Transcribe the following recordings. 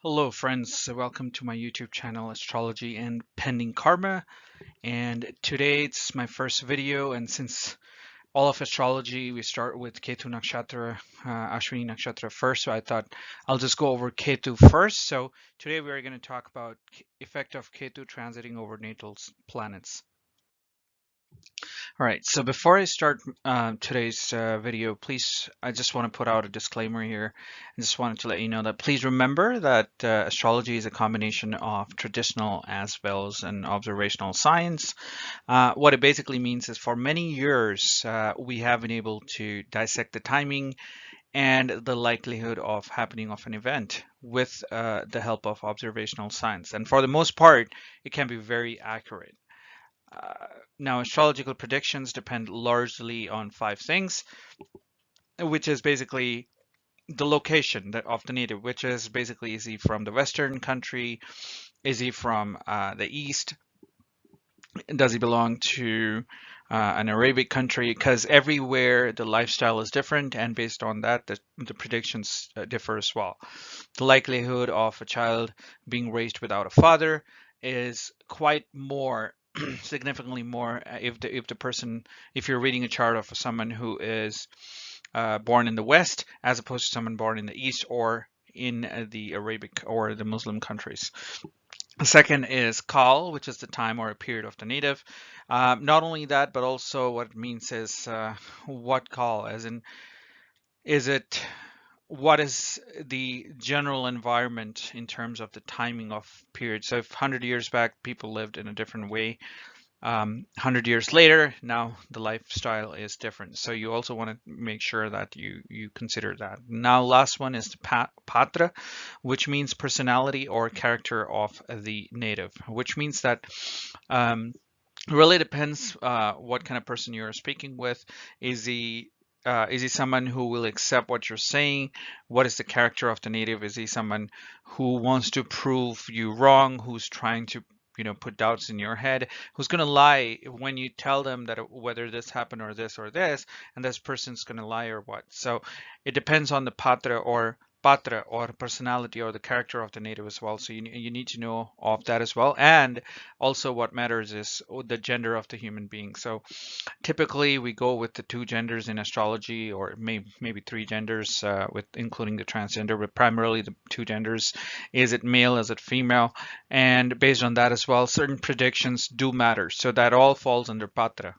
Hello friends, welcome to my YouTube channel Astrology and Pending Karma. And today it's my first video, and since all of astrology we start with Ketu Nakshatra, Ashwini Nakshatra first, so I thought I'll just go over Ketu first. So today we're going to talk about effect of Ketu transiting over natal planets. All right, so before I start today's video, please, I just want to put out a disclaimer here. I just wanted to let you know that please remember that astrology is a combination of traditional as well as an observational science. What it basically means is for many years, we have been able to dissect the timing and the likelihood of happening of an event with the help of observational science. And for the most part, it can be very accurate. Uh, Now, astrological predictions depend largely on five things, which is basically the location of the native, which is basically is he from the Western country? Is he from the East? Does he belong to an Arabic country? Because everywhere the lifestyle is different, and based on that, the predictions differ as well. The likelihood of a child being raised without a father is quite more significantly more if you're reading a chart of someone who is born in the West as opposed to someone born in the East or in the Arabic or the Muslim countries. The second is call, which is the time or a period of the native. Not only that, but also what it means is what call, as in, is it what is the general environment in terms of the timing of period. So if 100 years back people lived in a different way, 100 years later, now the lifestyle is different. So you also want to make sure that you consider that. Now, last one is the patra, which means personality or character of the native, which means that really depends what kind of person you're speaking with. Is he someone who will accept what you're saying? What is the character of the native? Is he someone who wants to prove you wrong? Who's trying to put doubts in your head? Who's going to lie when you tell them that whether this happened or this, and this person's going to lie or what? So it depends on the patra or personality or the character of the native as well. So you need to know of that as well. And also what matters is the gender of the human being. So typically we go with the two genders in astrology, or maybe three genders with including the transgender, but primarily the two genders. Is it male? Is it female? And based on that as well, certain predictions do matter. So that all falls under patra.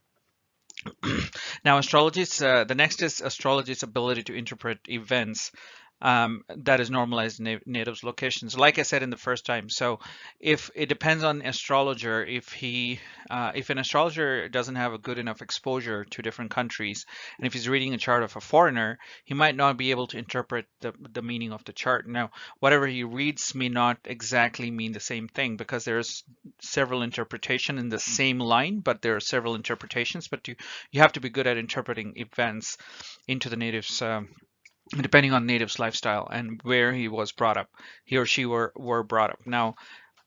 Now, the next is astrology's ability to interpret events that is normalized in natives locations. Like I said in the first time, so if it depends on astrologer, if an astrologer doesn't have a good enough exposure to different countries, and if he's reading a chart of a foreigner, he might not be able to interpret the meaning of the chart. Now, whatever he reads may not exactly mean the same thing, because there's several interpretation in the same line, but there are several interpretations. But you have to be good at interpreting events into the natives. Depending on native's lifestyle and where he was brought up, he or she were brought up. Now,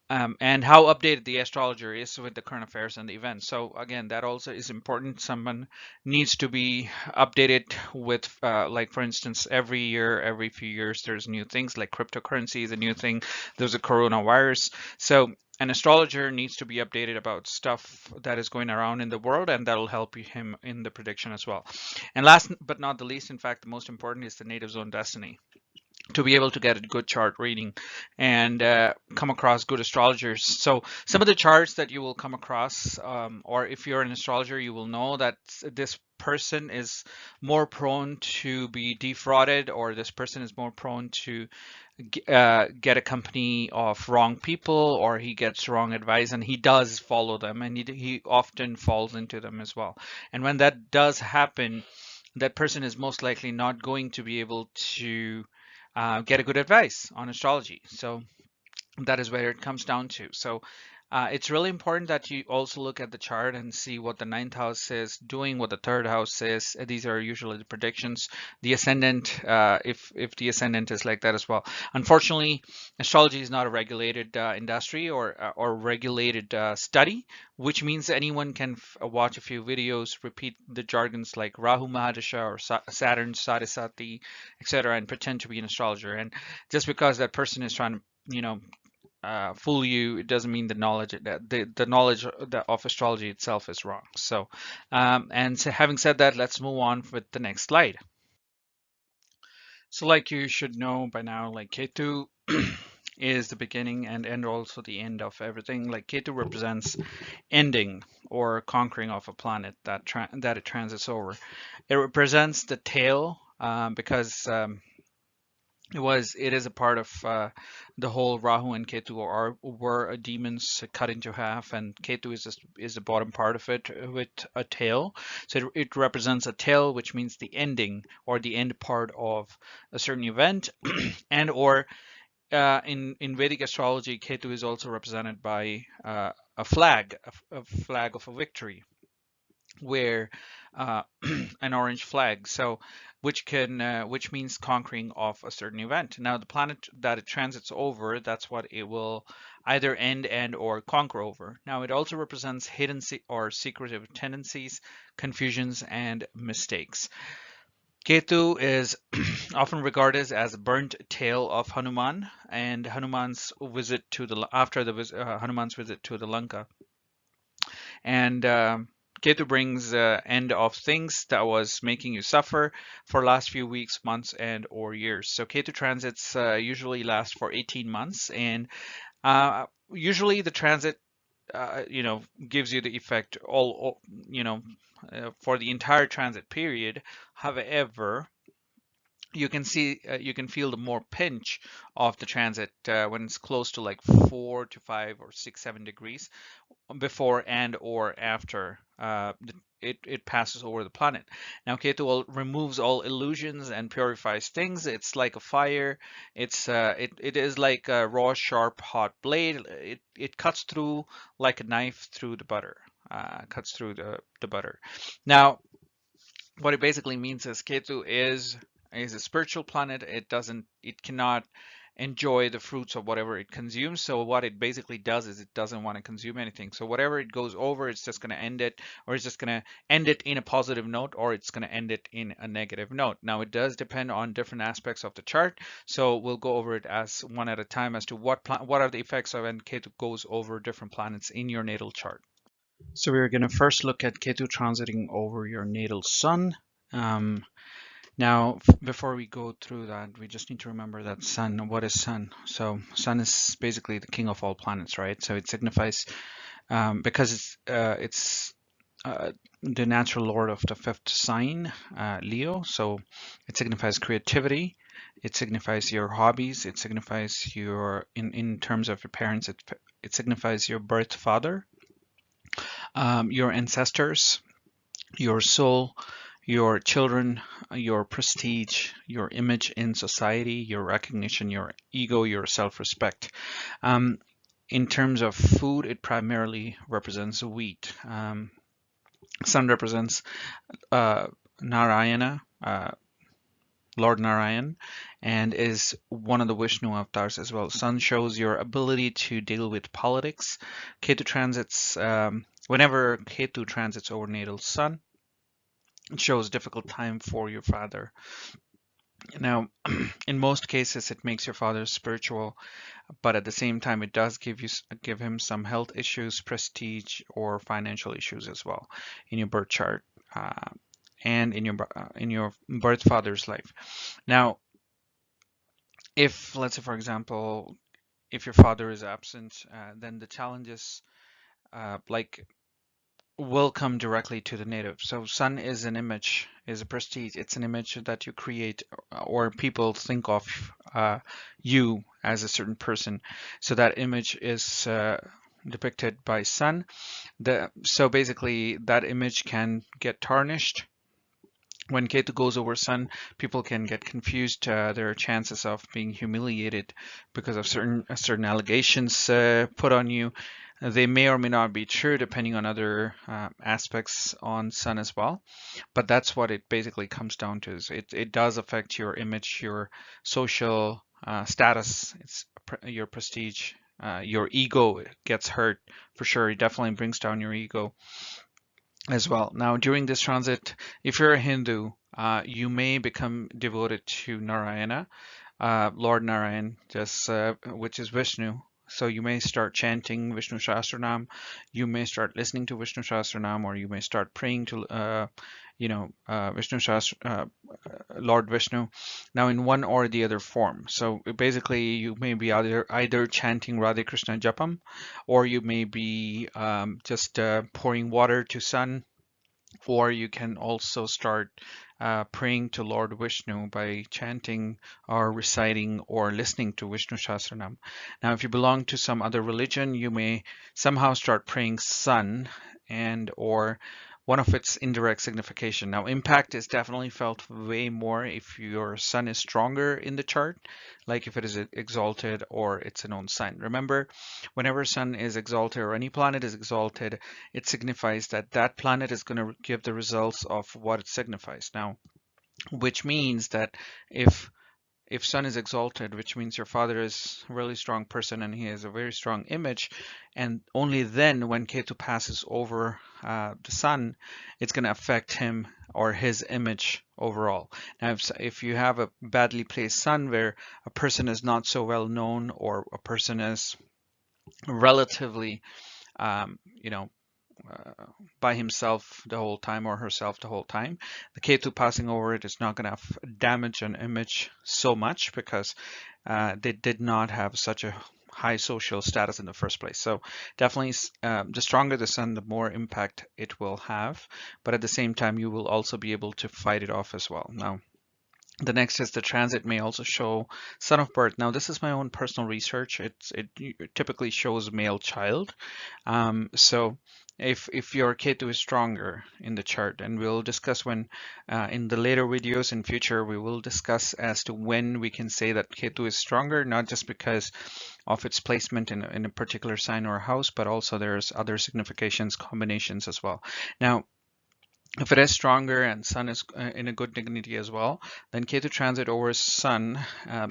and how updated the astrologer is with the current affairs and the events. So again, that also is important. Someone needs to be updated with, like for instance, every year, every few years, there's new things like cryptocurrency is a new thing. There's a coronavirus. So an astrologer needs to be updated about stuff that is going around in the world, and that'll help him in the prediction as well. And last but not the least, in fact, the most important is the native's own destiny, to be able to get a good chart reading and come across good astrologers. So some of the charts that you will come across, or if you're an astrologer, you will know that this person is more prone to be defrauded, or this person is more prone to get a company of wrong people, or he gets wrong advice and he does follow them, and he often falls into them as well. And when that does happen, that person is most likely not going to be able to get a good advice on astrology. So that is where it comes down to. So it's really important that you also look at the chart and see what the ninth house is doing, what the third house is. These are usually the predictions. The ascendant, if the ascendant is like that as well. Unfortunately, astrology is not a regulated industry or regulated study, which means anyone can watch a few videos, repeat the jargons like Rahu Mahadasha or Saturn Sadisati, etc., and pretend to be an astrologer. And just because that person is trying to fool you. It doesn't mean the knowledge that the knowledge of astrology itself is wrong. So, and so having said that, let's move on with the next slide. So like you should know by now, like Ketu is the beginning and also the end of everything. Like Ketu represents ending or conquering of a planet that it transits over. It represents the tail because it is a part of the whole Rahu and Ketu were demons cut into half, and Ketu is the bottom part of it with a tail. So it represents a tail, which means the ending or the end part of a certain event, and or in Vedic astrology, Ketu is also represented by a flag, a flag of a victory, where an orange flag, so which means conquering of a certain event. Now the planet that it transits over, that's what it will either end and or conquer over. Now it also represents hidden or secretive tendencies, confusions, and mistakes. Ketu is often regarded as a burnt tail of Hanuman, and Hanuman's visit to the after the Hanuman's visit to the Lanka. And Ketu brings end of things that was making you suffer for last few weeks, months, and or years. So Ketu transits usually last for 18 months, and usually the transit, gives you the effect for the entire transit period. However, you can feel the more pinch of the transit when it's close to like 4 to 5 or 6, 7 degrees before and or after it passes over the planet. Now Ketu removes all illusions and purifies things. It's like a fire. It is like a raw, sharp, hot blade. It cuts through like a knife through the butter. Cuts through the butter. Now what it basically means is Ketu is a spiritual planet. It cannot enjoy the fruits of whatever it consumes. So what it basically does is it doesn't want to consume anything. So whatever it goes over, it's just going to end it, or it's just going to end it in a positive note, or it's going to end it in a negative note. Now it does depend on different aspects of the chart. So we'll go over it as one at a time as to what are the effects of when Ketu goes over different planets in your natal chart. So we're going to first look at Ketu transiting over your natal sun. Now, before we go through that, we just need to remember that Sun. What is Sun? So Sun is basically the king of all planets, right? So it signifies because it's the natural lord of the fifth sign, Leo. So it signifies creativity. It signifies your hobbies. It signifies your in terms of your parents. It signifies your birth father, your ancestors, your soul, your children, your prestige, your image in society, your recognition, your ego, your self-respect. In terms of food, it primarily represents wheat. Sun represents Narayana, Lord Narayan, and is one of the Vishnu avatars as well. Sun shows your ability to deal with politics. Ketu transits, whenever Ketu transits over natal Sun, it shows difficult time for your father. Now, in most cases, it makes your father spiritual, but at the same time, it does give him some health issues, prestige, or financial issues as well in your birth chart and in your birth father's life. Now, if let's say, for example, if your father is absent, then the challenges like will come directly to the native. So sun is an image, is a prestige. It's an image that you create or people think of you as a certain person. So that image is depicted by sun. So basically that image can get tarnished. When Ketu goes over sun, people can get confused. There are chances of being humiliated because of certain allegations put on you. They may or may not be true depending on other aspects on sun as well. But that's what it basically comes down to. Is it does affect your image, your social status, your prestige, your ego gets hurt for sure. It definitely brings down your ego as well. Now, during this transit, if you're a Hindu, you may become devoted to Narayana. Lord Narayan, just which is Vishnu. So you may start chanting Vishnu Sahasranam, you may start listening to Vishnu Sahasranam, or you may start praying to, Vishnu Lord Vishnu. Now in one or the other form. So basically, you may be either chanting Radhe Krishna Japam, or you may be just pouring water to sun, or you can also start praying to Lord Vishnu by chanting or reciting or listening to Vishnu Sahasranam. Now, if you belong to some other religion, you may somehow start praying sun and or one of its indirect signification. Now, impact is definitely felt way more if your sun is stronger in the chart, like if it is exalted or its an own sign. Remember, whenever sun is exalted or any planet is exalted, it signifies that that planet is going to give the results of what it signifies. Now, which means that if sun is exalted, which means your father is a really strong person and he has a very strong image, and only then when Ketu passes over the sun, it's going to affect him or his image overall. Now, if you have a badly placed sun where a person is not so well known, or a person is relatively, um, you know, uh, by himself the whole time or herself the whole time, the Ketu passing over it is not going to damage an image so much, because they did not have such a high social status in the first place. So definitely, the stronger the sun, the more impact it will have. But at the same time, you will also be able to fight it off as well. Now, the next is the transit may also show son of birth. Now, this is my own personal research. It typically shows male child. So if your Ketu is stronger in the chart, and we'll discuss when in the later videos in future, we will discuss as to when we can say that Ketu is stronger, not just because of its placement in a particular sign or house, but also there's other significations, combinations as well. Now, if it is stronger and Sun is in a good dignity as well, then Ketu transit over Sun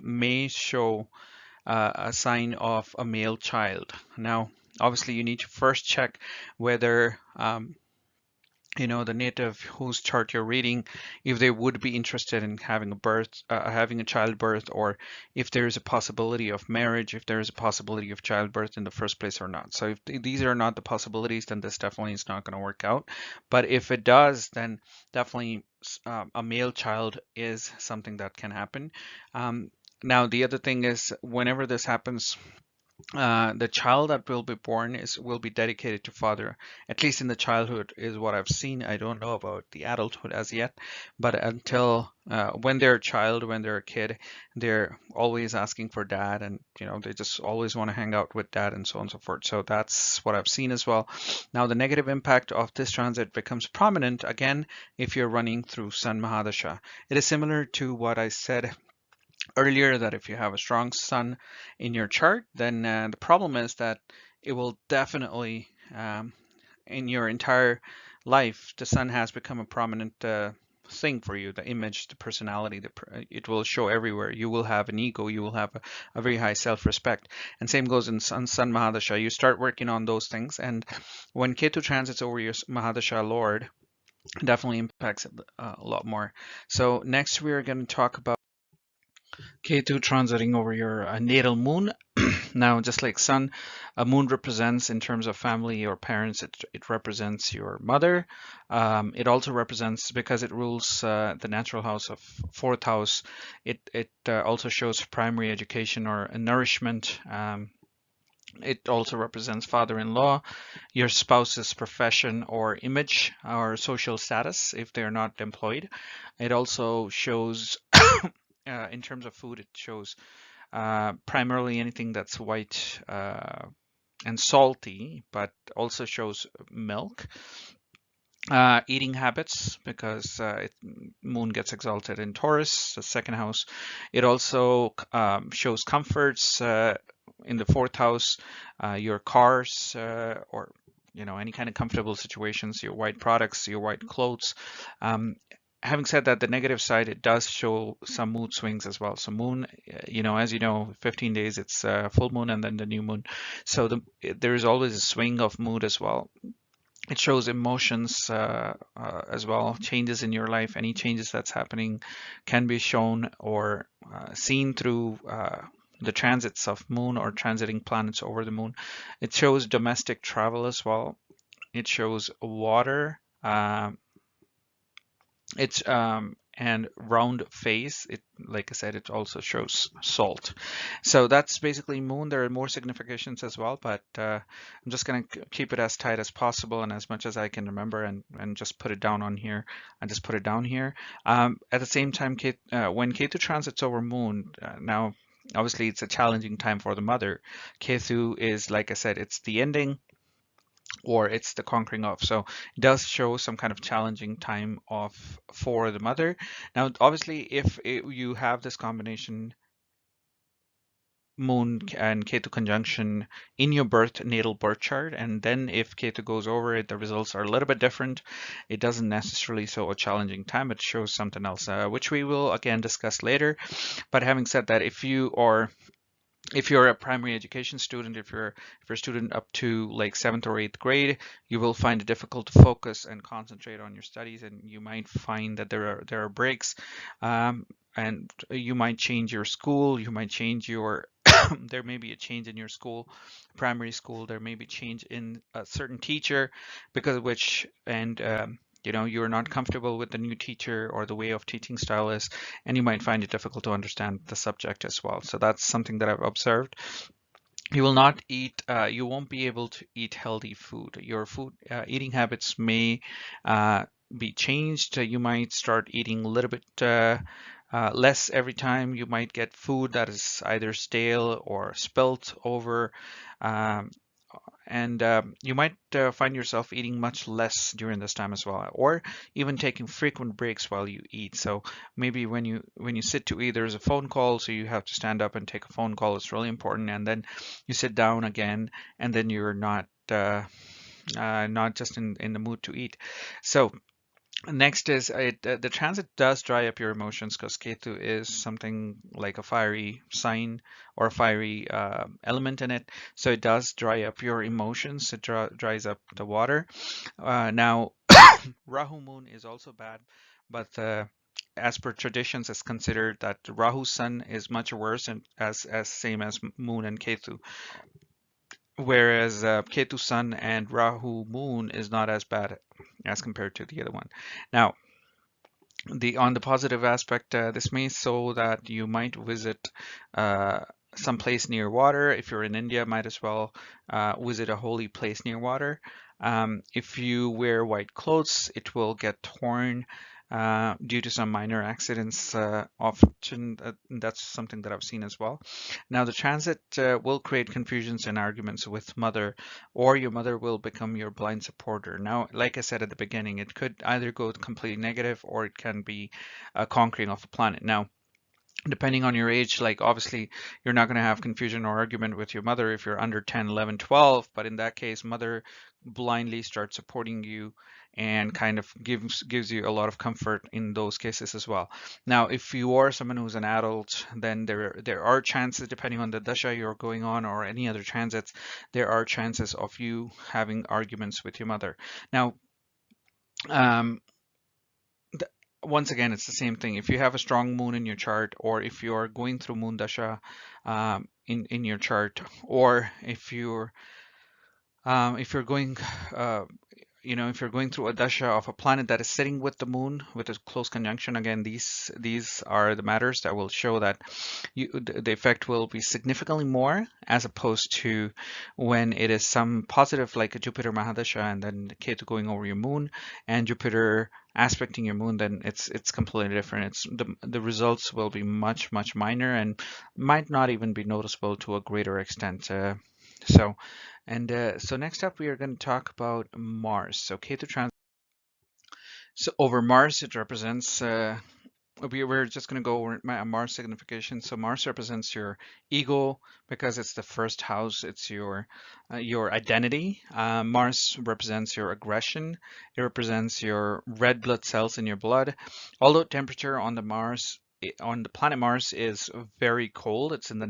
may show a sign of a male child. Now, obviously, you need to first check whether the native whose chart you're reading, if they would be interested in having having a childbirth, or if there is a possibility of marriage, if there is a possibility of childbirth in the first place or not. So if these are not the possibilities, then this definitely is not going to work out. But if it does, then definitely a male child is something that can happen. Now, the other thing is, whenever this happens, the child that will be born will be dedicated to father, at least in the childhood is what I've seen. I don't know about the adulthood as yet, but until when they're a child, when they're a kid, they're always asking for dad, and they just always want to hang out with dad, and so on and so forth. So that's what I've seen as well. Now, the negative impact of this transit becomes prominent again if you're running through Sun Mahadasha. It is similar to what I said earlier, that if you have a strong sun in your chart, then the problem is that it will definitely, in your entire life, the sun has become a prominent thing for you. The image, the personality, it will show everywhere. You will have an ego, you will have a very high self-respect. And same goes in Sun Mahadasha. You start working on those things, and when Ketu transits over your Mahadasha Lord, it definitely impacts it a lot more. So next we are going to talk about Ketu transiting over your natal moon. Now, just like sun, a moon represents, in terms of family or parents, it represents your mother. It also represents, because it rules the natural house of fourth house, it also shows primary education or nourishment. It also represents father-in-law, your spouse's profession or image or social status if they're not employed. It also shows, in terms of food, it shows primarily anything that's white and salty, but also shows milk. Eating habits, because moon gets exalted in Taurus, the second house. It also shows comforts in the fourth house, your cars, or any kind of comfortable situations, your white products, your white clothes. Having said that, the negative side, it does show some mood swings as well. So moon, as you know, 15 days, it's full moon and then the new moon. So there is always a swing of mood as well. It shows emotions as well, changes in your life. Any changes that's happening can be shown or seen through the transits of moon or transiting planets over the moon. It shows domestic travel as well. It shows water. It's and round face. It, like I said, it also shows salt. So that's basically moon. There are more significations as well, but I'm just going to keep it as tight as possible and as much as I can remember, and just put it down on here. I just put it down here. At the same time, when Ketu transits over moon, now obviously it's a challenging time for the mother. Ketu is, like I said, it's the ending or it's the conquering of. So it does show some kind of challenging time of for the mother. Now, obviously, if you have this combination moon and Ketu conjunction in your natal birth chart, and then if Ketu goes over it, the results are a little bit different. It doesn't necessarily show a challenging time. It shows something else, which we will again discuss later. But having said that, if you're a primary education student, if you're a student up to like 7th or 8th grade, you will find it difficult to focus and concentrate on your studies, and you might find that there are breaks, and you might change your school, you might change your there may be a change in your school, primary school. There may be change in a certain teacher because of which, and you're not comfortable with the new teacher or the way of teaching style is, and you might find it difficult to understand the subject as well. So that's something that I've observed. You will not eat, you won't be able to eat healthy food. Your food eating habits may be changed. You might start eating a little bit less every time. You might get food that is either stale or spilt over. Um, and you might find yourself eating much less during this time as well, or even taking frequent breaks while you eat. So maybe when you sit to eat, there's a phone call, so you have to stand up and take a phone call. It's really important, and then you sit down again, and then you're not just in the mood to eat. So next is the transit does dry up your emotions because Ketu is something like a fiery sign or a fiery element in it. So it does dry up your emotions. It dries up the water. Now, Rahu moon is also bad, but as per traditions, it's considered that Rahu sun is much worse and as same as moon and Ketu. Whereas Ketu sun and Rahu moon is not as bad as compared to the other one. Now, on the positive aspect, this may show that you might visit uh, some place near water. If you're in India, might as well visit a holy place near water. If you wear white clothes, it will get torn due to some minor accidents. Often, that's something that I've seen as well. Now, the transit will create confusions and arguments with mother, or your mother will become your blind supporter. Now, like I said at the beginning, it could either go completely negative or it can be a conquering of the planet. Now, depending on your age, like obviously you're not going to have confusion or argument with your mother if you're under 10, 11, 12, but in that case, mother blindly starts supporting you and kind of gives you a lot of comfort in those cases as well. Now, if you are someone who's an adult, then there are chances, depending on the dasha you're going on or any other transits, there are chances of you having arguments with your mother. Now, um, once again, it's the same thing. If you have a strong moon in your chart, or if you're going through moon dasha in your chart, or if you're going uh, if you're going through a dasha of a planet that is sitting with the moon with a close conjunction, again, these are the matters that will show that the effect will be significantly more as opposed to when it is some positive like a Jupiter Mahadasha and then Ketu going over your moon and Jupiter aspecting your moon, then it's completely different. It's the results will be much minor and might not even be noticeable to a greater extent. So next up, we are going to talk about Mars. So Ketu transit. So over Mars, it represents. We're just going to go over Mars signification. So Mars represents your ego because it's the first house. It's your identity. Mars represents your aggression. It represents your red blood cells in your blood. Although temperature on the planet Mars is very cold. It's in the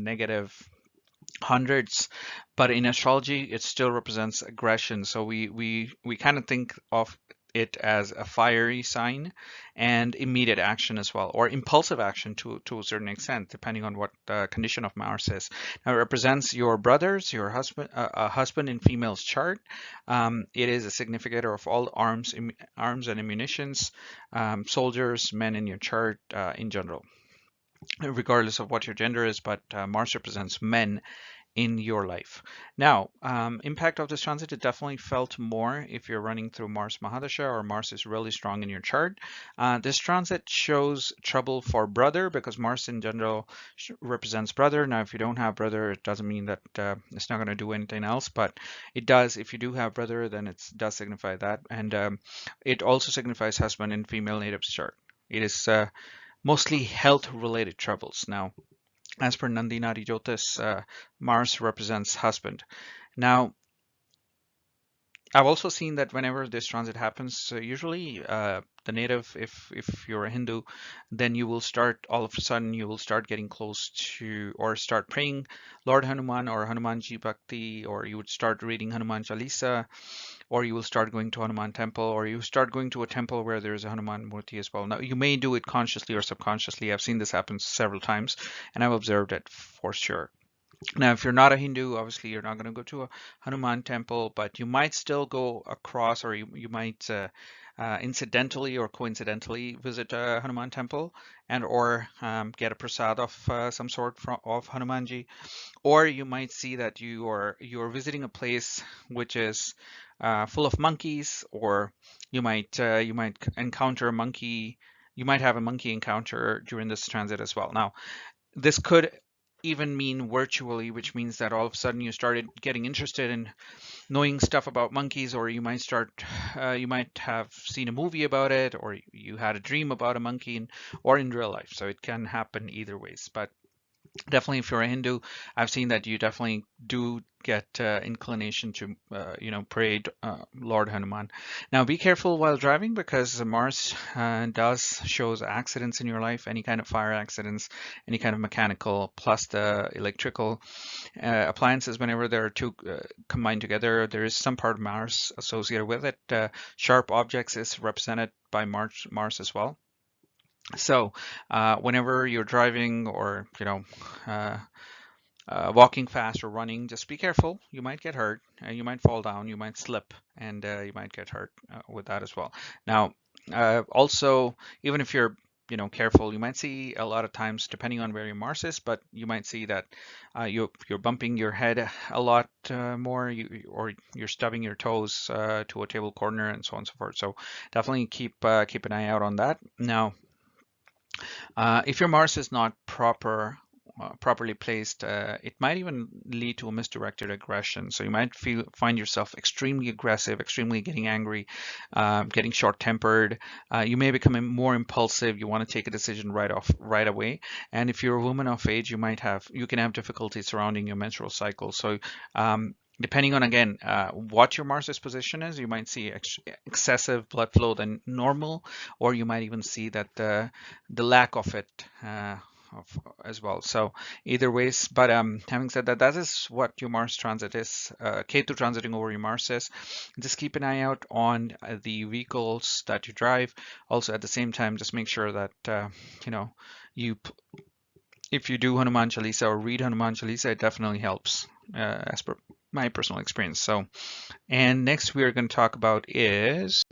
hundreds, but in astrology it still represents aggression. So we kind of think of it as a fiery sign and immediate action as well, or impulsive action to a certain extent, depending on what the condition of Mars is. Now it represents your brothers, your husband, a husband in female's chart. It is a significator of all arms and ammunitions, soldiers, men in your chart in general, regardless of what your gender is. But Mars represents men in your life. Now, impact of this transit, it definitely felt more if you're running through Mars Mahadasha or Mars is really strong in your chart. This transit shows trouble for brother because Mars in general represents brother. Now, if you don't have brother, it doesn't mean that it's not going to do anything else, but it does. If you do have brother, then it does signify that. And it also signifies husband in female native's chart. It is mostly health related troubles. Now, as per Nandi Nadi Jyotish, Mars represents husband. Now, I've also seen that whenever this transit happens, usually the native, if you're a Hindu, then you will start all of a sudden you will start getting close to or start praying Lord Hanuman or Hanumanji Bhakti, or you would start reading Hanuman Chalisa, or you will start going to Hanuman temple, or you start going to a temple where there is a Hanuman Murti as well. Now, you may do it consciously or subconsciously. I've seen this happen several times, and I've observed it for sure. Now, if you're not a Hindu, obviously you're not going to go to a Hanuman temple, but you might still go across, or you might incidentally or coincidentally visit a Hanuman temple and or get a prasad of some sort of Hanumanji, or you might see that you're visiting a place which is full of monkeys, or you might encounter a monkey. You might have a monkey encounter during this transit as well. Now, this could even mean virtually, which means that all of a sudden you started getting interested in knowing stuff about monkeys, or you might have seen a movie about it, or you had a dream about a monkey, or in real life. So it can happen either ways. But definitely, if you're a Hindu, I've seen that you definitely do get inclination to, pray Lord Hanuman. Now, be careful while driving because Mars does shows accidents in your life, any kind of fire accidents, any kind of mechanical, plus the electrical appliances. Whenever there are two combined together, there is some part of Mars associated with it. Sharp objects is represented by Mars as well. So whenever you're driving or uh, walking fast or running, just be careful. You might get hurt, you might fall down, you might slip, and you might get hurt with that as well. Now, also, even if you're careful, you might see a lot of times, depending on where your Mars is, but you might see that you're bumping your head a lot more, or you're stubbing your toes to a table corner and so on and so forth. So definitely keep an eye out on that. Now, if your Mars is not properly placed, it might even lead to a misdirected aggression. So you might find yourself extremely aggressive, extremely getting angry, getting short-tempered. You may become more impulsive. You want to take a decision right away. And if you're a woman of age, you can have difficulty surrounding your menstrual cycle. So depending on, again, what your Mars's position is, you might see excessive blood flow than normal, or you might even see that the lack of it as well. So either ways, but having said that, that is what your Mars transit is. Ketu transiting over your Mars is. Just keep an eye out on the vehicles that you drive. Also, at the same time, just make sure that you if you do Hanuman Chalisa or read Hanuman Chalisa, it definitely helps, as per my personal experience. So, and next we are going to talk about is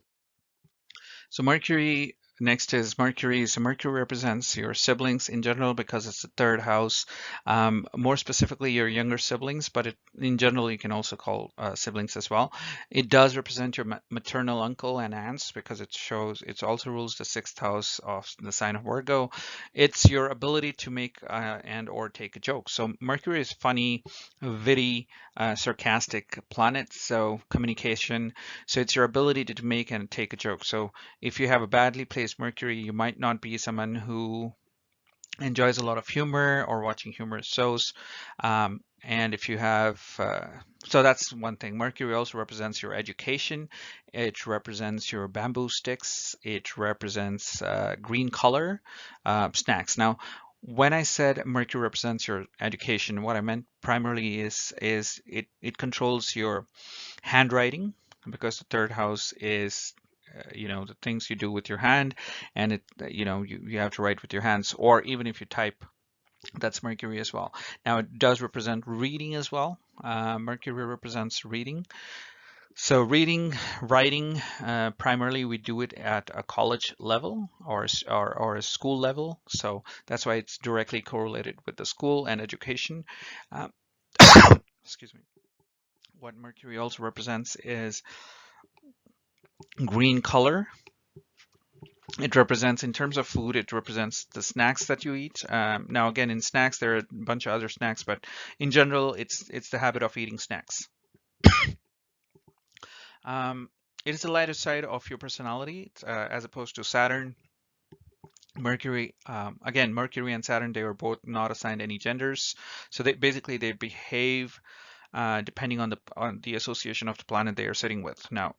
so Mercury. Next is Mercury. So Mercury represents your siblings in general because it's the third house. More specifically, your younger siblings, but in general, you can also call siblings as well. It does represent your maternal uncle and aunts because it also rules the sixth house of the sign of Virgo. It's your ability to make and or take a joke. So Mercury is funny, witty, sarcastic planet. So communication. So it's your ability to make and take a joke. So if you have a badly placed Mercury, you might not be someone who enjoys a lot of humor or watching humorous shows. And if you have, so that's one thing. Mercury also represents your education. It represents your bamboo sticks. It represents green color snacks. Now, When I said Mercury represents your education, what I meant primarily is it controls your handwriting, because the third house is the things you do with your hand, and you have to write with your hands, or even if you type, that's Mercury as well. Now it does represent reading as well. Mercury represents reading. So reading, writing, primarily we do it at a college level or a school level. So that's why it's directly correlated with the school and education. Uh, excuse me. What Mercury also represents is green color. It represents, in terms of food, it represents the snacks that you eat. Now, again, in snacks, there are a bunch of other snacks, but in general, it's the habit of eating snacks. Um, it is the lighter side of your personality, as opposed to Saturn. Mercury, again, Mercury and Saturn, they were both not assigned any genders, so they behave depending on the association of the planet they are sitting with. Now,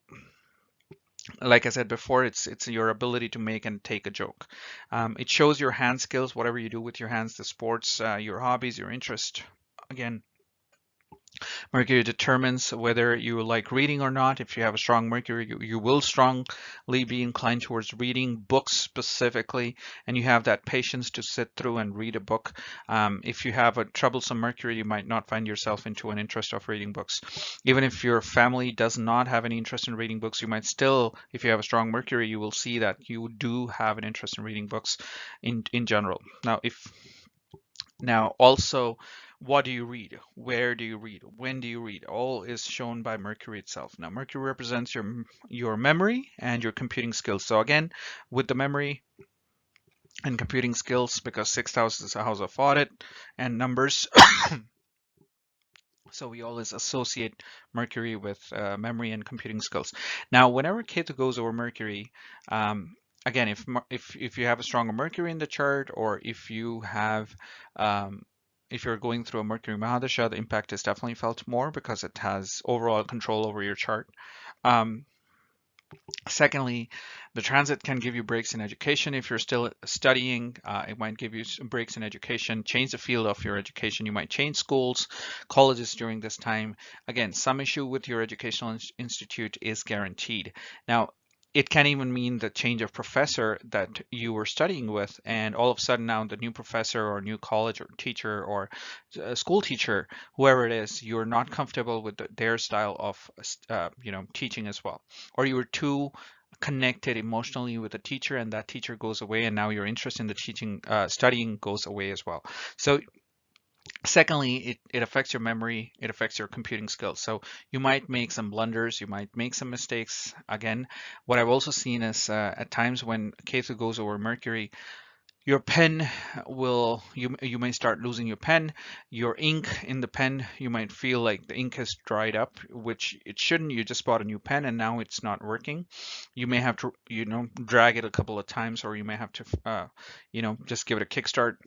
like I said before, it's your ability to make and take a joke. It shows your hand skills, whatever you do with your hands, the sports, your hobbies, your interest. Again, Mercury determines whether you like reading or not. If you have a strong Mercury, you will strongly be inclined towards reading books specifically, and you have that patience to sit through and read a book. If you have a troublesome Mercury, you might not find yourself into an interest of reading books. Even if your family does not have any interest in reading books, you might still, if you have a strong Mercury, you will see that you do have an interest in reading books in general. Now, also, what do you read? Where do you read? When do you read? All is shown by Mercury itself. Now, Mercury represents your memory and your computing skills. So again, with the memory and computing skills, because sixth house is a house of audit and numbers, so we always associate Mercury with memory and computing skills. Now, whenever Ketu goes over Mercury, again, if you have a stronger Mercury in the chart, or if you're going through a Mercury Mahadasha, the impact is definitely felt more because it has overall control over your chart. Um, Secondly, the transit can give you breaks in education. If you're still studying, it might give you some breaks in education, change the field of your education. You might change schools, colleges during this time. Again, some issue with your educational institute is guaranteed. Now, it can even mean the change of professor that you were studying with, and all of a sudden now the new professor or new college or teacher or school teacher, whoever it is, you're not comfortable with their style of teaching as well, or you were too connected emotionally with a teacher and that teacher goes away, and now your interest in the teaching studying goes away as well. So secondly, it affects your memory, it affects your computing skills. So you might make some blunders, you might make some mistakes. Again, what I've also seen is at times when Ketu goes over Mercury, your pen you may start losing your pen, your ink in the pen, you might feel like the ink has dried up, which it shouldn't. You just bought a new pen and now it's not working. You may have to drag it a couple of times, or you may have to just give it a kickstart.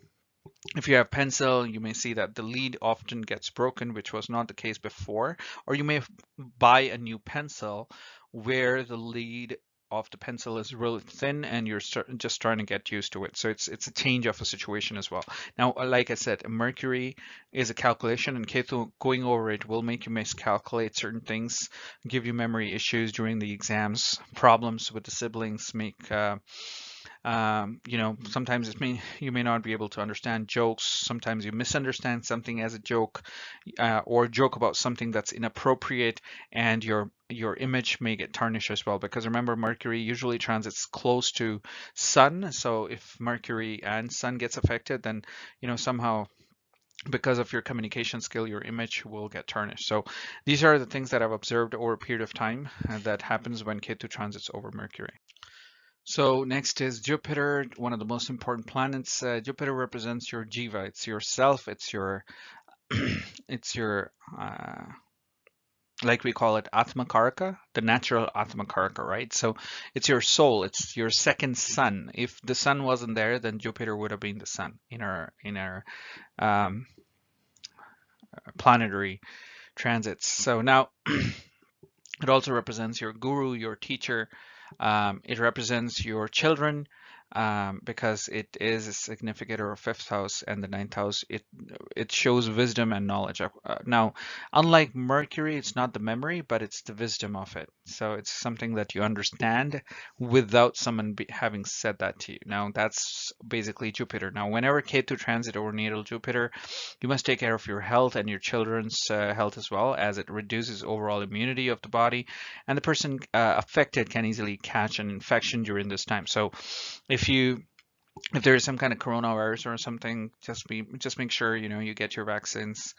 If you have pencil, you may see that the lead often gets broken, which was not the case before, or you may buy a new pencil where the lead of the pencil is really thin and you're just trying to get used to it. So it's a change of a situation as well. Now, like I said, Mercury is a calculation, and Ketu going over it will make you miscalculate certain things, give you memory issues during the exams, problems with the siblings, sometimes you may not be able to understand jokes. Sometimes you misunderstand something as a joke, or joke about something that's inappropriate, and your image may get tarnished as well. Because remember, Mercury usually transits close to Sun. So if Mercury and Sun gets affected, then somehow, because of your communication skill, your image will get tarnished. So these are the things that I've observed over a period of time that happens when Ketu transits over Mercury. So next is Jupiter, one of the most important planets. Jupiter represents your jiva. It's your self. It's your it's your like we call it Atma Karaka, the natural Atma Karaka, right? So it's your soul. It's your second sun. If the sun wasn't there, then Jupiter would have been the sun in our um, planetary transits. So now it also represents your guru, your teacher. It represents your children. because it is a significator of fifth house and the ninth house. It shows wisdom and knowledge. Now, unlike Mercury, it's not the memory, but it's the wisdom of it. So it's something that you understand without someone having said that to you. Now, that's basically Jupiter. Now, whenever Ketu transit over natal Jupiter, you must take care of your health and your children's health as well, as it reduces overall immunity of the body, and the person affected can easily catch an infection during this time. So if you if there is some kind of coronavirus or something, just make sure you get your vaccines,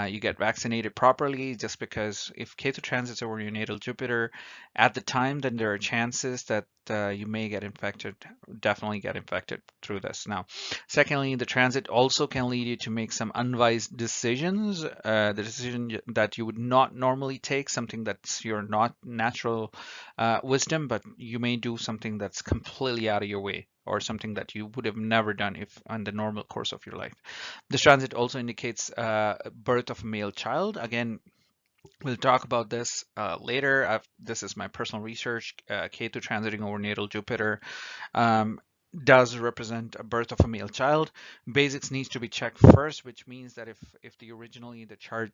you get vaccinated properly. Just because if Ketu transits over your natal Jupiter at the time, then there are chances that you may get infected, definitely get infected through this. Now, secondly, the transit also can lead you to make some unwise decisions. The decision that you would not normally take, something that's your not natural wisdom, but you may do something that's completely out of your way, or something that you would have never done if on the normal course of your life. This transit also indicates birth of a male child. Again, we'll talk about this later. This is my personal research. Ketu transiting over natal Jupiter um, does represent a birth of a male child. Basics needs to be checked first, which means that if the originally the chart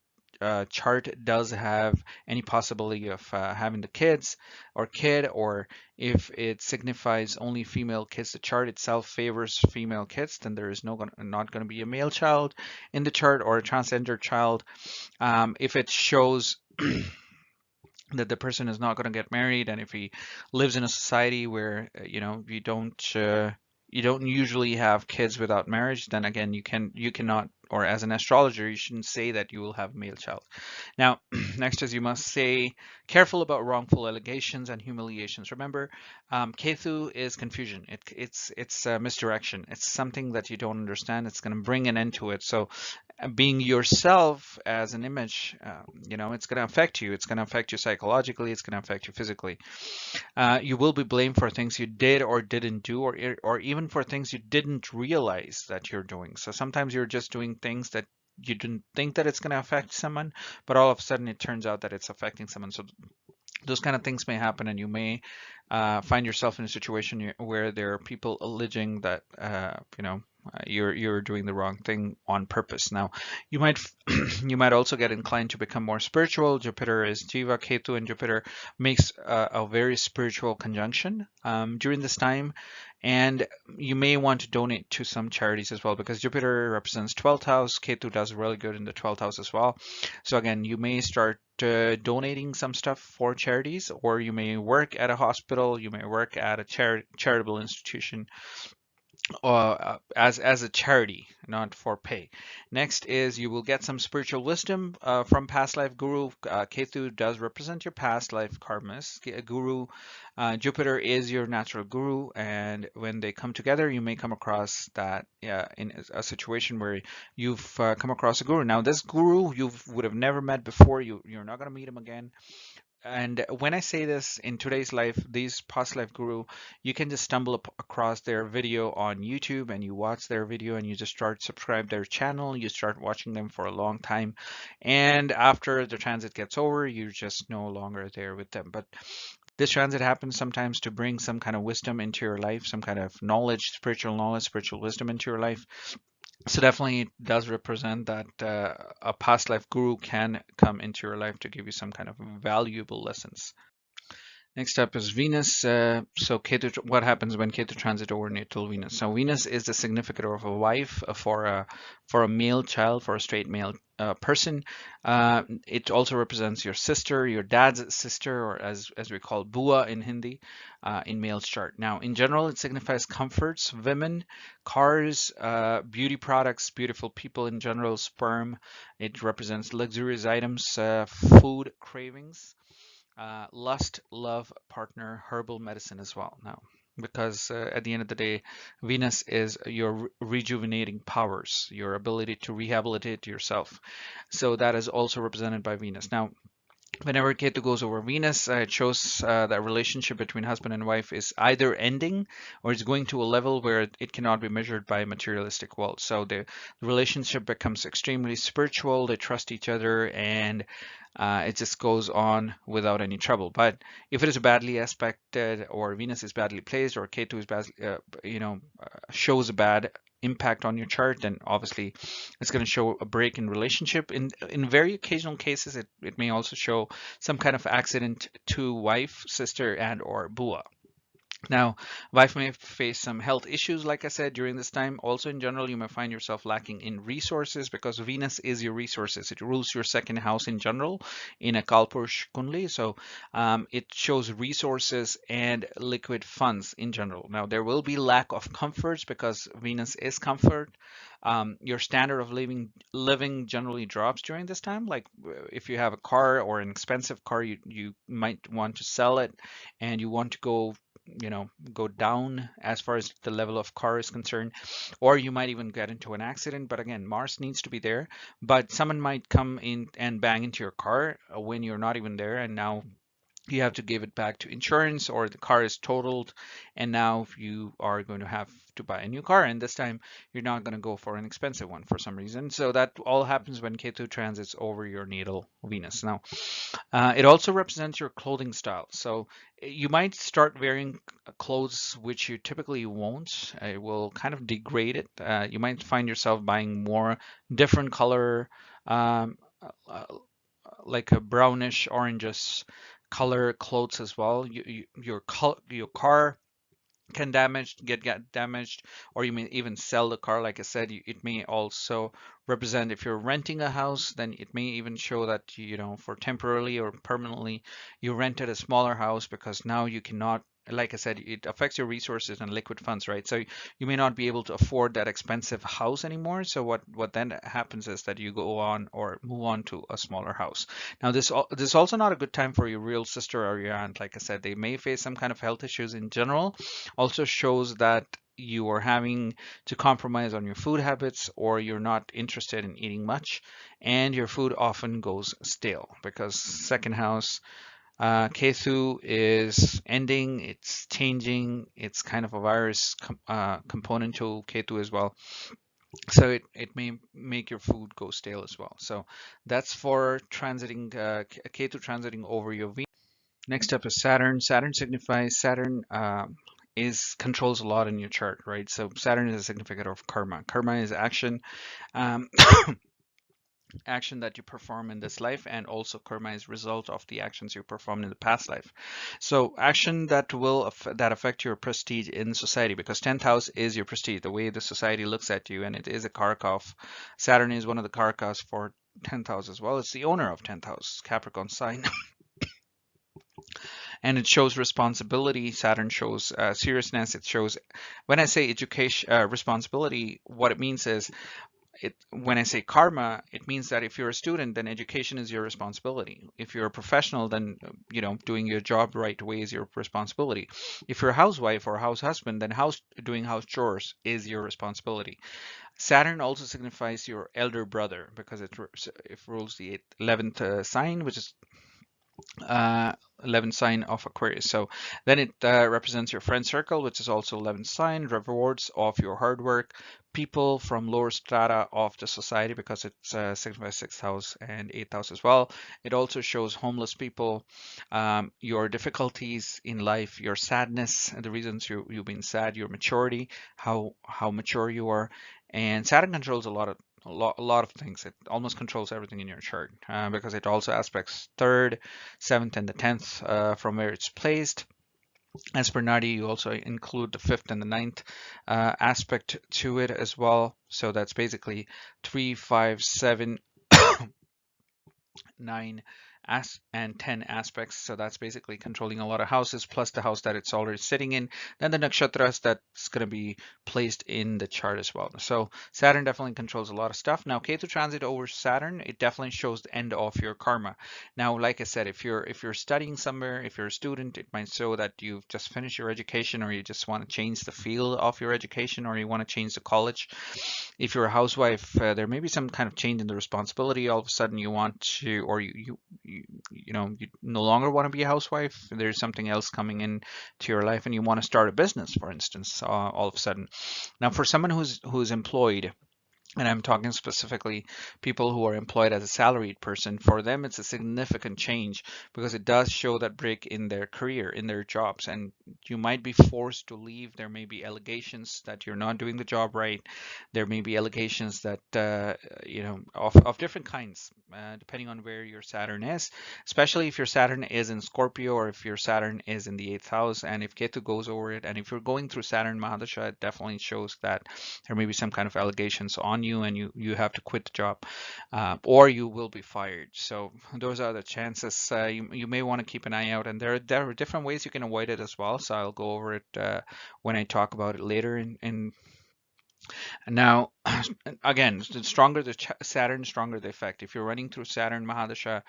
does have any possibility of having the kids or kid, or if it signifies only female kids, the chart itself favors female kids, then there is not going to be a male child in the chart or a transgender child. If it shows that the person is not going to get married, and if he lives in a society where you don't usually have kids without marriage, then again you cannot, or as an astrologer you shouldn't say that you will have a male child. Now, next is you must say careful about wrongful allegations and humiliations. Remember, Ketu is confusion. It's misdirection. It's something that you don't understand. It's going to bring an end to it. So being yourself as an image, it's going to affect you. It's going to affect you psychologically. It's going to affect you physically. You will be blamed for things you did or didn't do, or even for things you didn't realize that you're doing. So sometimes you're just doing things that you didn't think that it's going to affect someone, but all of a sudden it turns out that it's affecting someone. So those kind of things may happen, and you may find yourself in a situation where there are people alleging that you're doing the wrong thing on purpose. Now, you might you might also get inclined to become more spiritual. Jupiter is Jiva, Ketu, and Jupiter makes a very spiritual conjunction during this time, and you may want to donate to some charities as well, because Jupiter represents 12th house. Ketu does really good in the 12th house as well. So again, you may start donating some stuff for charities, or you may work at a hospital, you may work at a charitable institution as a charity, not for pay. Next is you will get some spiritual wisdom from past life guru. Ketu does represent your past life karmas. Guru, Jupiter is your natural guru, and when they come together, you may come across that in a situation where you've come across a guru. Now, this guru you would have never met before. You're not going to meet him again. And when I say this, in today's life, these past life guru, you can just stumble across their video on YouTube, and you watch their video and you just start subscribe their channel. You start watching them for a long time. And after the transit gets over, you're just no longer there with them. But this transit happens sometimes to bring some kind of wisdom into your life, some kind of knowledge, spiritual wisdom into your life. So definitely it does represent that a past life guru can come into your life to give you some kind of valuable lessons. Next up is Venus. So Ketu, what happens when Ketu transit over natal Venus? So Venus is the significator of a wife for a male child, for a straight male person. It also represents your sister, your dad's sister, or as we call Bua in Hindi, in male's chart. Now, in general, it signifies comforts, women, cars, beauty products, beautiful people in general, sperm. It represents luxurious items, food cravings, lust, love, partner, herbal medicine as well. Now, because at the end of the day, Venus is your rejuvenating powers, your ability to rehabilitate yourself. So that is also represented by Venus. Now, Whenever Ketu goes over Venus, it shows that relationship between husband and wife is either ending or it's going to a level where it cannot be measured by materialistic wealth. So the relationship becomes extremely spiritual. They trust each other, and it just goes on without any trouble. But if it is badly aspected, or Venus is badly placed, or Ketu is bad, shows a bad impact on your chart, then obviously it's going to show a break in relationship. In very occasional cases, it may also show some kind of accident to wife, sister, and or bua. Now, wife may face some health issues, like I said, during this time. Also, in general, you may find yourself lacking in resources because Venus is your resources. It rules your second house in general in a Kalpurush Kundli. So it shows resources and liquid funds in general. Now, there will be lack of comforts because Venus is comfort. Your standard of living generally drops during this time. Like if you have a car or an expensive car, you might want to sell it and you want to go down as far as the level of car is concerned, or you might even get into an accident. But again, Mars needs to be there, but someone might come in and bang into your car when you're not even there, and now you have to give it back to insurance, or the car is totaled and now you are going to have to buy a new car, and this time you're not going to go for an expensive one for some reason. So that all happens when Ketu transits over your natal Venus. Now it also represents your clothing style. So you might start wearing clothes which you typically won't. It will kind of degrade it. You might find yourself buying more different color, um, uh, like a brownish, oranges color clothes as well. Your car can get damaged, or you may even sell the car. Like I said, it may also represent, if you're renting a house, then it may even show that for temporarily or permanently you rented a smaller house because now you cannot, like I said, it affects your resources and liquid funds, right? So you may not be able to afford that expensive house anymore. So what then happens is that you go on or move on to a smaller house. Now this is also not a good time for your real sister or your aunt. Like I said, they may face some kind of health issues in general. Also shows that you are having to compromise on your food habits, or you're not interested in eating much, and your food often goes stale because second house Ketu is ending, it's changing, it's kind of a virus component to Ketu as well. So it may make your food go stale as well. So that's for transiting Ketu transiting over your Venus. Next up is Saturn. Saturn is controls a lot in your chart, right? So Saturn is a significant of karma. Karma is action, um, action that you perform in this life, and also karma is result of the actions you performed in the past life. So action that will that affect your prestige in society, because 10th house is your prestige, the way the society looks at you, and it is a karaka of Saturn is one of the karakas for 10th house as well. It's the owner of 10th house, Capricorn sign. And it shows responsibility. Saturn shows seriousness. It shows, when I say education, responsibility, what it means is, when I say karma, it means that if you're a student, then education is your responsibility. If you're a professional, then doing your job right way is your responsibility. If you're a housewife or a house husband, then doing house chores is your responsibility. Saturn also signifies your elder brother because it rules the 11th sign, which is uh, 11th sign of Aquarius. So then it represents your friend circle, which is also 11th sign, rewards of your hard work, people from lower strata of the society because it's signifies 6th house and 8th house as well. It also shows homeless people, your difficulties in life, your sadness, the reasons you've been sad, your maturity, how mature you are. And Saturn controls a lot of things. It almost controls everything in your chart because it also aspects third, seventh, and the 10th from where it's placed. As per Nadi, you also include the fifth and the ninth aspect to it as well. So that's basically 3, 5, 7, 9 and 10 aspects. So that's basically controlling a lot of houses plus the house that it's already sitting in. Then the nakshatras that's going to be placed in the chart as well. So Saturn definitely controls a lot of stuff. Now Ketu transit over Saturn, it definitely shows the end of your karma. Now, like I said, if you're studying somewhere, if you're a student, it might show that you've just finished your education, or you just want to change the field of your education, or you want to change the college. If you're a housewife, there may be some kind of change in the responsibility. All of a sudden you want to, or you no longer want to be a housewife. There's something else coming in to your life, and you want to start a business, for instance, all of a sudden. Now, for someone who's employed, and I'm talking specifically people who are employed as a salaried person, for them it's a significant change because it does show that break in their career, in their jobs, and you might be forced to leave. There may be allegations that you're not doing the job right. There may be allegations that of different kinds, depending on where your Saturn is, especially if your Saturn is in Scorpio or if your Saturn is in the eighth house, and if Ketu goes over it, and if you're going through Saturn Mahadasha, it definitely shows that there may be some kind of allegations on you, and you have to quit the job, or you will be fired. So those are the chances. You may want to keep an eye out, and there are different ways you can avoid it as well. So I'll go over it when I talk about it later. In now, again, the stronger the Saturn, stronger the effect. If you're running through Saturn Mahadasha,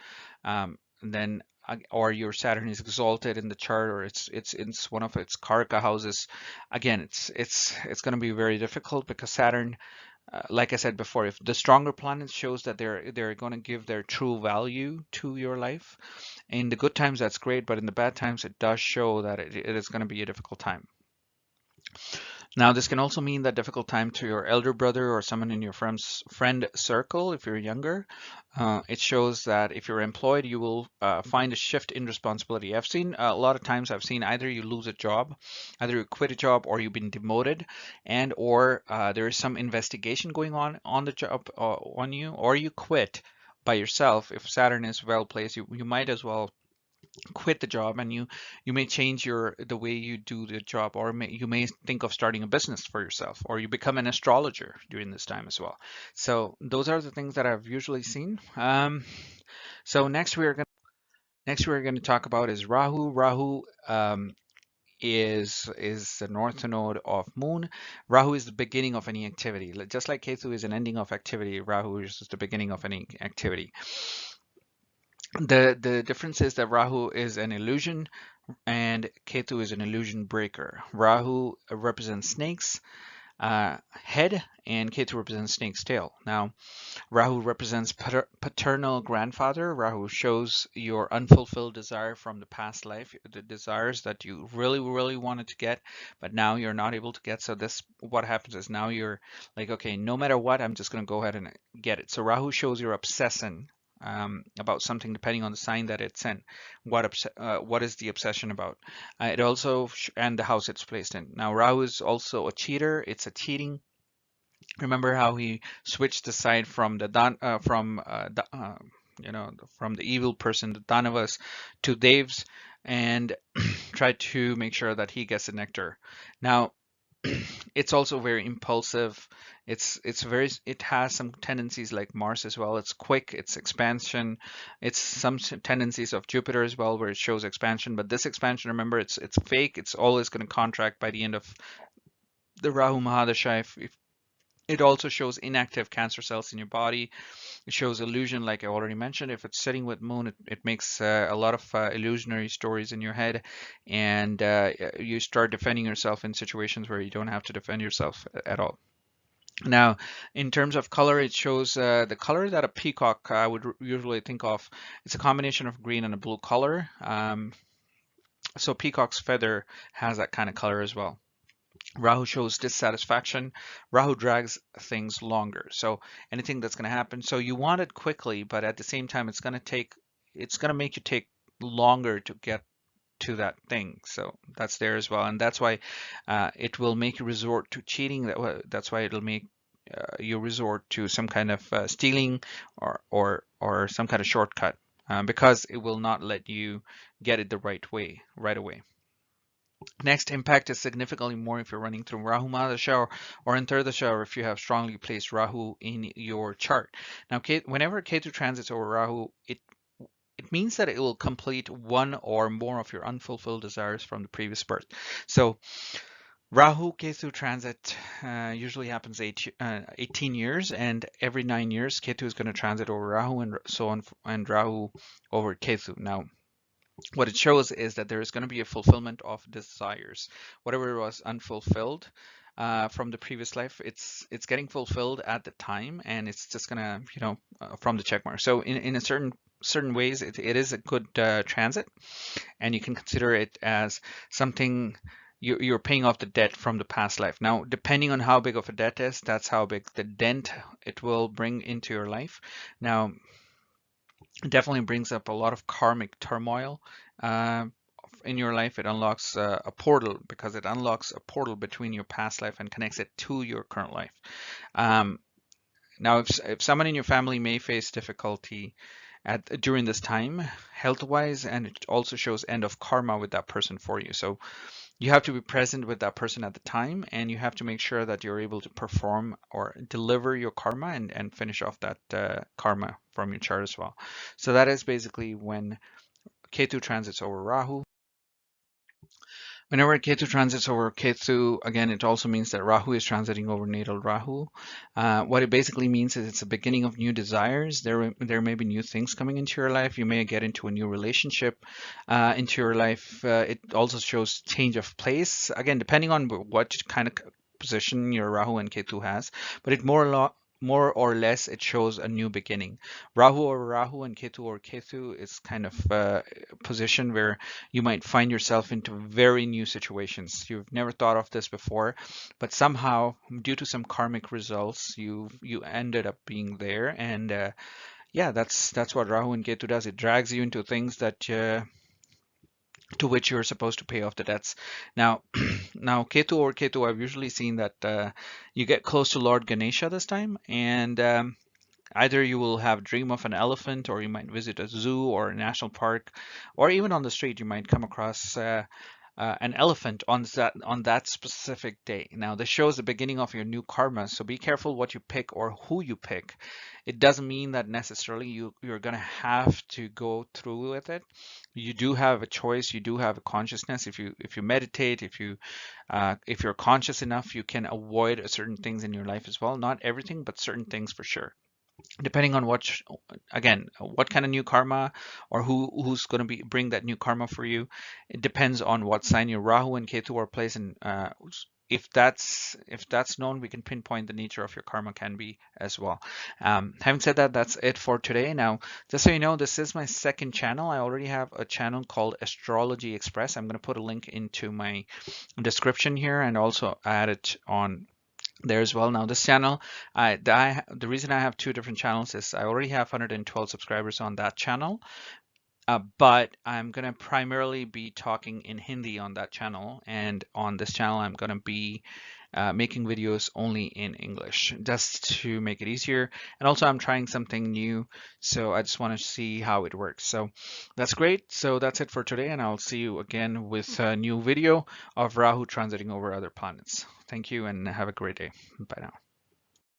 then or your Saturn is exalted in the chart, or it's one of its Karaka houses, again, it's going to be very difficult because Saturn, like I said before, if the stronger planet shows that they're going to give their true value to your life, in the good times that's great, but in the bad times it does show that it is going to be a difficult time. Now, this can also mean that difficult time to your elder brother or someone in your friend circle if you're younger. It shows that if you're employed, you will find a shift in responsibility. I've seen a lot of times, I've seen either you lose a job, either you quit a job, or you've been demoted, and or there is some investigation going on the job on you, or you quit by yourself. If Saturn is well placed, you might as well quit the job, and you may change the way you do the job, or you may think of starting a business for yourself, or you become an astrologer during this time as well. So those are the things that I've usually seen. So next we're going to talk about is Rahu. Rahu is the north node of Moon. Rahu is the beginning of any activity. Just like Ketu is an ending of activity, Rahu is just the beginning of any activity. The difference is that Rahu is an illusion and Ketu is an illusion breaker. Rahu represents snakes head, and Ketu represents snake's tail. Now, Rahu represents paternal grandfather. Rahu shows your unfulfilled desire from the past life, the desires that you really, really wanted to get, but now you're not able to get. So what happens is now you're like, okay, no matter what, I'm just going to go ahead and get it. So Rahu shows your obsession about something depending on the sign that it's in. What is the obsession about? It also and the house it's placed in. Now Rahu is also a cheater. It's a cheating. Remember how he switched the side from the from the evil person, the Danavas, to Devs, and tried to make sure that he gets the nectar. Now it's also very impulsive. It has some tendencies like Mars as well. It's quick, it's expansion. It's some tendencies of Jupiter as well, where it shows expansion. But this expansion, remember, it's fake. It's always going to contract by the end of the Rahu Mahadasha. If it also shows inactive cancer cells in your body. It shows illusion, like I already mentioned. If it's sitting with Moon, it makes a lot of illusionary stories in your head, and you start defending yourself in situations where you don't have to defend yourself at all. Now, in terms of color, it shows the color that a peacock would usually think of. It's a combination of green and a blue color. So peacock's feather has that kind of color as well. Rahu shows dissatisfaction. Rahu drags things longer. So anything that's going to happen, so you want it quickly, but at the same time, it's going to make you take longer to get to that thing. So that's there as well, and that's why it will make you resort to cheating. That's why it'll make you resort to some kind of stealing or some kind of shortcut because it will not let you get it the right way right away. Next, impact is significantly more if you're running through Rahu Mahadasha or Antardasha, or if you have strongly placed Rahu in your chart. Now, whenever Ketu transits over Rahu, it means that it will complete one or more of your unfulfilled desires from the previous birth. So Rahu Ketu transit usually happens 18 years, and every 9 years Ketu is going to transit over Rahu, and so on, and Rahu over Ketu. Now, what it shows is that there is going to be a fulfillment of desires. Whatever was unfulfilled from the previous life, it's getting fulfilled at the time, and it's just gonna, from the check mark. So in a certain certain ways it is a good transit, and you can consider it as something you're paying off the debt from the past life. Now, depending on how big of a debt is, that's how big the dent it will bring into your life. Now, it definitely brings up a lot of karmic turmoil uh, in your life. It unlocks a portal, because it unlocks a portal between your past life and connects it to your current life. Um, Now, if someone in your family may face difficulty during this time, health-wise, and it also shows end of karma with that person for you. So you have to be present with that person at the time, and you have to make sure that you're able to perform or deliver your karma and finish off that karma from your chart as well. So that is basically when Ketu transits over Rahu. Whenever Ketu transits over Ketu, again, it also means that Rahu is transiting over natal Rahu. What it basically means is it's a beginning of new desires. There may be new things coming into your life. You may get into a new relationship into your life. It also shows change of place. Again, depending on what kind of position your Rahu and Ketu has, but it more or less it shows a new beginning. Rahu or Rahu and Ketu or Ketu is kind of a position where you might find yourself into very new situations. You've never thought of this before, but somehow, due to some karmic results, you ended up being there. And yeah, that's what Rahu and Ketu does. It drags you into things that to which you're supposed to pay off the debts. Now, now Ketu or Ketu, I've usually seen that you get close to Lord Ganesha this time, and either you will have dream of an elephant, or you might visit a zoo or a national park, or even on the street you might come across an elephant on that specific day. Now, this shows the beginning of your new karma, so be careful what you pick or who you pick. It doesn't mean that necessarily you're going to have to go through with it. You do have a choice. You do have a consciousness. If you meditate, if you're conscious enough, you can avoid certain things in your life as well. Not everything, but certain things for sure, depending on again, what kind of new karma, or who's going to bring that new karma for you. It depends on what sign your Rahu and Ketu are placed in. If that's known, we can pinpoint the nature of your karma can be as well. Having said that, that's it for today. Now, just so you know, this is my second channel. I already have a channel called Astrology Express. I'm going to put a link into my description here, and also add it on there as well. Now, this channel, the reason I have two different channels is I already have 112 subscribers on that channel, but I'm going to primarily be talking in Hindi on that channel, and on this channel I'm going to be making videos only in English, just to make it easier. And also I'm trying something new, so I just want to see how it works. So that's great. So that's it for today, and I'll see you again with a new video of Rahu transiting over other planets. Thank you, and have a great day. Bye now.